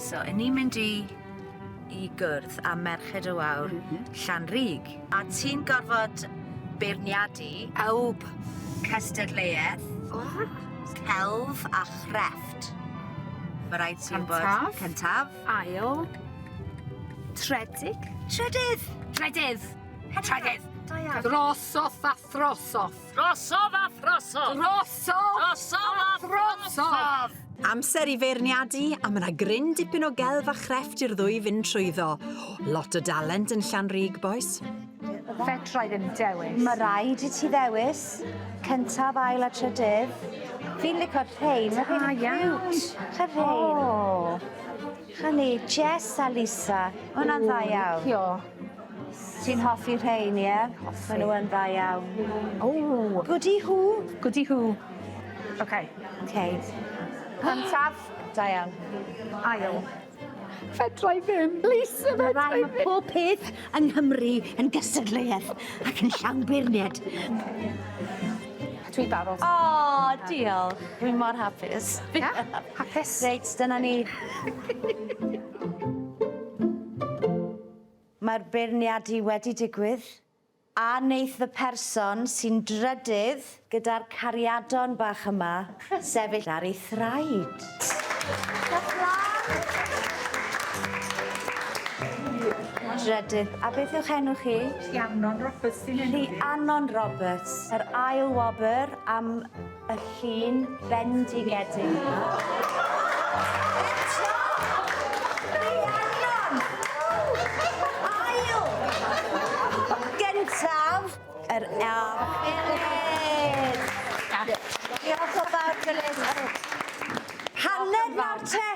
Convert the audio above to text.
So, yn ni'n mynd i gwrdd a Merched y Wawr Llanrug. A ti'n gorfod beirniadu awb, cystadleuaeth, celf a chrefft. Mae rhaid ti'n bod cyntaf. Ail. Tredig. Trydydd. Trydydd. Trydydd. Da iawn. Drosodd a throsodd. Drosodd a throsodd. Drosodd a throsodd. Amser i feirniadu a mae yna gryn dipyn o gelf a chrefft i'r ddwy fynd trwyddo. Lot o dalent yn Llanrug, boes. Fedrai ddim dewis. Mae rhaid i ti ddewis. Cyntaf, ail a trydydd. Fi'n licio'r rhain. Mae rhain yn cute. Cha rhain. Chani, Jess a Lisa. Mae hwnna'n dda iawn. Ti'n hoffi rhain, ie? Mae nhw yn dda iawn. O. Goody who? Goody who. OK. OK. Cyntaf. Da iawn. Ail. Fedrai ddim. Lisa, fedrai Mae pob peth yng Nghymru yn gystadleuaeth ac yn llawn beirniad. Dwi barod. O, diolch. Dwi'n mor hapus. Ia? Hapus. Reit, dyna ni. Mae'r beirniadu wedi digwydd a wneith y person sy'n drydydd gyda'r cariadon bach yma sefyll ar ei thraed. Drydydd. A beth yw'ch enw chi? Rhiannon Roberts sy'n enw fi. Rhiannon Roberts. Yr ail wobr am y llun bendigedig. Gyntaf, yr Gilydd. Diolch o fawr, Gilydd. Hanner nawr te.